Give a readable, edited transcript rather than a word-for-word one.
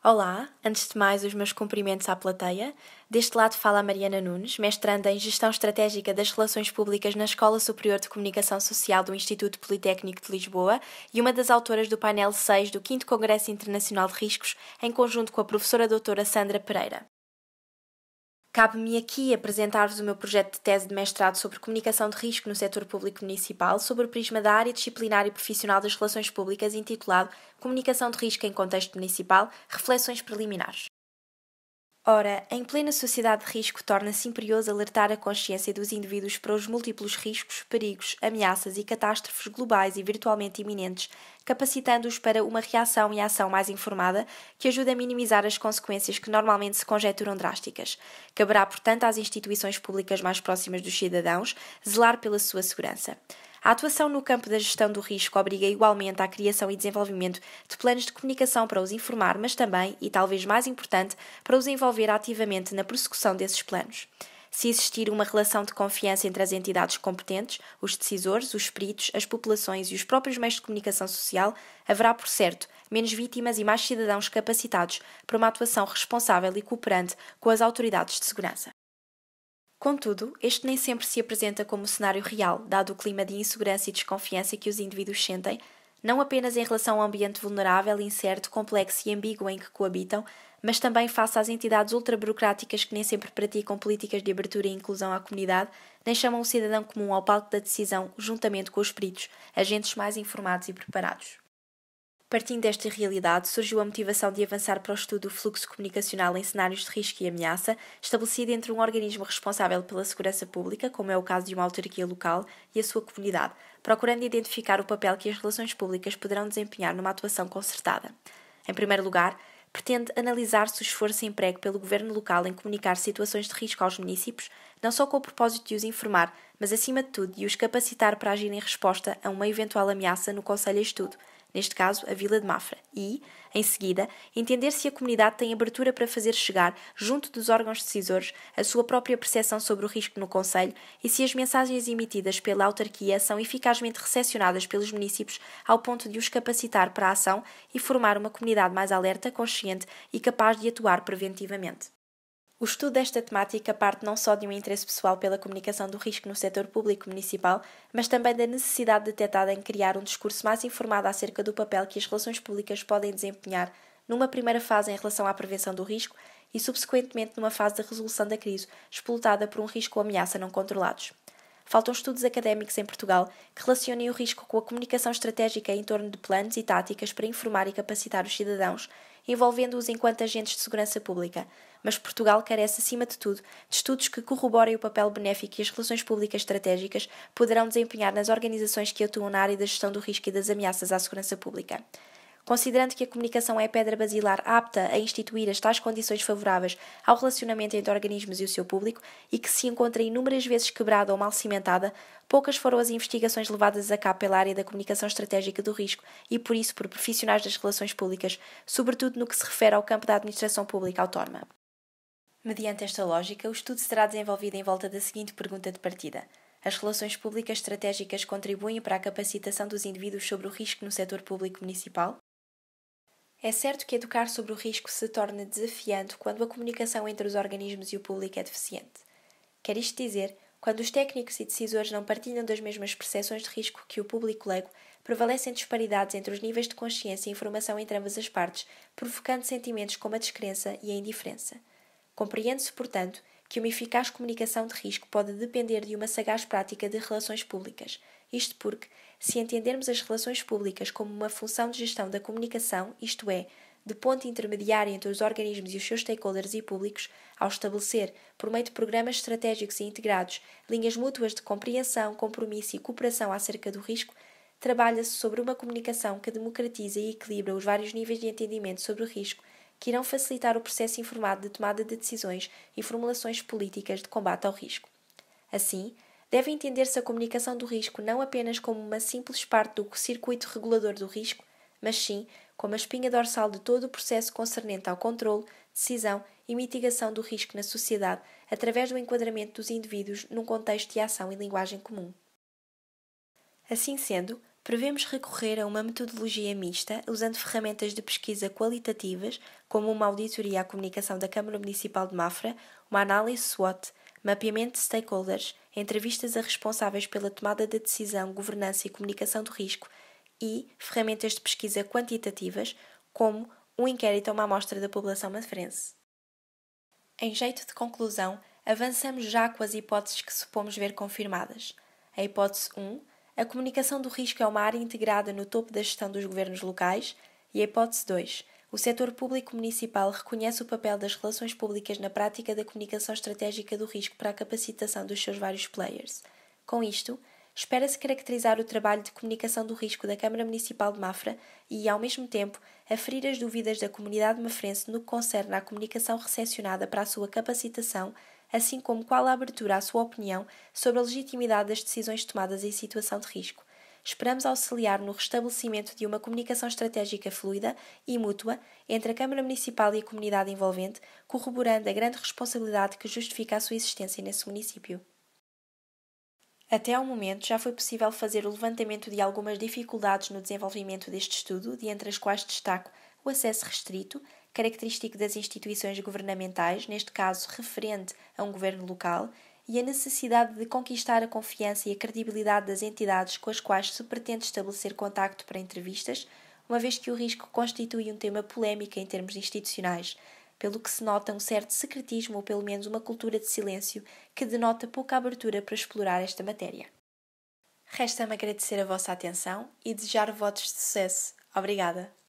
Olá, antes de mais os meus cumprimentos à plateia. Deste lado fala a Mariana Nunes, mestranda em Gestão Estratégica das Relações Públicas na Escola Superior de Comunicação Social do Instituto Politécnico de Lisboa e uma das autoras do painel 6 do 5º Congresso Internacional de Riscos, em conjunto com a professora doutora Sandra Pereira. Cabe-me aqui apresentar-vos o meu projeto de tese de mestrado sobre comunicação de risco no setor público municipal, sobre o prisma da área disciplinar e profissional das relações públicas, intitulado Comunicação de risco em contexto municipal, reflexões preliminares. Ora, em plena sociedade de risco, torna-se imperioso alertar a consciência dos indivíduos para os múltiplos riscos, perigos, ameaças e catástrofes globais e virtualmente iminentes, capacitando-os para uma reação e ação mais informada que ajude a minimizar as consequências que normalmente se conjecturam drásticas. Caberá, portanto, às instituições públicas mais próximas dos cidadãos zelar pela sua segurança. A atuação no campo da gestão do risco obriga igualmente à criação e desenvolvimento de planos de comunicação para os informar, mas também, e talvez mais importante, para os envolver ativamente na prossecução desses planos. Se existir uma relação de confiança entre as entidades competentes, os decisores, os peritos, as populações e os próprios meios de comunicação social, haverá, por certo, menos vítimas e mais cidadãos capacitados para uma atuação responsável e cooperante com as autoridades de segurança. Contudo, este nem sempre se apresenta como cenário real, dado o clima de insegurança e desconfiança que os indivíduos sentem, não apenas em relação ao ambiente vulnerável, incerto, complexo e ambíguo em que coabitam, mas também face às entidades ultraburocráticas que nem sempre praticam políticas de abertura e inclusão à comunidade, nem chamam o cidadão comum ao palco da decisão juntamente com os peritos, agentes mais informados e preparados. Partindo desta realidade, surgiu a motivação de avançar para o estudo do fluxo comunicacional em cenários de risco e ameaça, estabelecido entre um organismo responsável pela segurança pública, como é o caso de uma autarquia local, e a sua comunidade, procurando identificar o papel que as relações públicas poderão desempenhar numa atuação concertada. Em primeiro lugar, pretende analisar-se o esforço empregue pelo governo local em comunicar situações de risco aos municípios, não só com o propósito de os informar, mas acima de tudo de os capacitar para agir em resposta a uma eventual ameaça no concelho em estudo, neste caso a Vila de Mafra, e, em seguida, entender se a comunidade tem abertura para fazer chegar, junto dos órgãos decisores, a sua própria percepção sobre o risco no concelho e se as mensagens emitidas pela autarquia são eficazmente recepcionadas pelos municípios ao ponto de os capacitar para a ação e formar uma comunidade mais alerta, consciente e capaz de atuar preventivamente. O estudo desta temática parte não só de um interesse pessoal pela comunicação do risco no setor público municipal, mas também da necessidade detectada em criar um discurso mais informado acerca do papel que as relações públicas podem desempenhar numa primeira fase em relação à prevenção do risco e, subsequentemente, numa fase de resolução da crise, explotada por um risco ou ameaça não controlados. Faltam estudos académicos em Portugal que relacionem o risco com a comunicação estratégica em torno de planos e táticas para informar e capacitar os cidadãos, envolvendo-os enquanto agentes de segurança pública, mas Portugal carece, acima de tudo, de estudos que corroborem o papel benéfico que as relações públicas estratégicas poderão desempenhar nas organizações que atuam na área da gestão do risco e das ameaças à segurança pública. Considerando que a comunicação é a pedra basilar apta a instituir as tais condições favoráveis ao relacionamento entre organismos e o seu público e que se encontra inúmeras vezes quebrada ou mal cimentada, poucas foram as investigações levadas a cabo pela área da comunicação estratégica do risco e, por isso, por profissionais das relações públicas, sobretudo no que se refere ao campo da administração pública autónoma. Mediante esta lógica, o estudo será desenvolvido em volta da seguinte pergunta de partida: as relações públicas estratégicas contribuem para a capacitação dos indivíduos sobre o risco no setor público municipal? É certo que educar sobre o risco se torna desafiante quando a comunicação entre os organismos e o público é deficiente. Quer isto dizer, quando os técnicos e decisores não partilham das mesmas percepções de risco que o público leigo, prevalecem disparidades entre os níveis de consciência e informação entre ambas as partes, provocando sentimentos como a descrença e a indiferença. Compreende-se, portanto, que uma eficaz comunicação de risco pode depender de uma sagaz prática de relações públicas. Isto porque, se entendermos as relações públicas como uma função de gestão da comunicação, isto é, de ponto intermediário entre os organismos e os seus stakeholders e públicos, ao estabelecer, por meio de programas estratégicos e integrados, linhas mútuas de compreensão, compromisso e cooperação acerca do risco, trabalha-se sobre uma comunicação que democratiza e equilibra os vários níveis de entendimento sobre o risco, que irão facilitar o processo informado de tomada de decisões e formulações políticas de combate ao risco. Assim, deve entender-se a comunicação do risco não apenas como uma simples parte do circuito regulador do risco, mas sim como a espinha dorsal de todo o processo concernente ao controle, decisão e mitigação do risco na sociedade através do enquadramento dos indivíduos num contexto de ação e linguagem comum. Assim sendo, Prevemos recorrer a uma metodologia mista, usando ferramentas de pesquisa qualitativas, como uma auditoria à comunicação da Câmara Municipal de Mafra, uma análise SWOT, mapeamento de stakeholders, entrevistas a responsáveis pela tomada de decisão, governança e comunicação do risco e ferramentas de pesquisa quantitativas, como um inquérito a uma amostra da população mafrense. Em jeito de conclusão, avançamos já com as hipóteses que supomos ver confirmadas. A hipótese 1, a comunicação do risco é uma área integrada no topo da gestão dos governos locais, e a hipótese 2, o setor público municipal reconhece o papel das relações públicas na prática da comunicação estratégica do risco para a capacitação dos seus vários players. Com isto, espera-se caracterizar o trabalho de comunicação do risco da Câmara Municipal de Mafra e, ao mesmo tempo, aferir as dúvidas da comunidade mafrense no que concerne à comunicação recepcionada para a sua capacitação, assim como qual a abertura à sua opinião sobre a legitimidade das decisões tomadas em situação de risco. Esperamos auxiliar no restabelecimento de uma comunicação estratégica fluida e mútua entre a Câmara Municipal e a comunidade envolvente, corroborando a grande responsabilidade que justifica a sua existência nesse município. Até ao momento, já foi possível fazer o levantamento de algumas dificuldades no desenvolvimento deste estudo, de entre as quais destaco o acesso restrito, característico das instituições governamentais, neste caso referente a um governo local, e a necessidade de conquistar a confiança e a credibilidade das entidades com as quais se pretende estabelecer contacto para entrevistas, uma vez que o risco constitui um tema polémico em termos institucionais, pelo que se nota um certo secretismo ou pelo menos uma cultura de silêncio que denota pouca abertura para explorar esta matéria. Resta-me agradecer a vossa atenção e desejar votos de sucesso. Obrigada!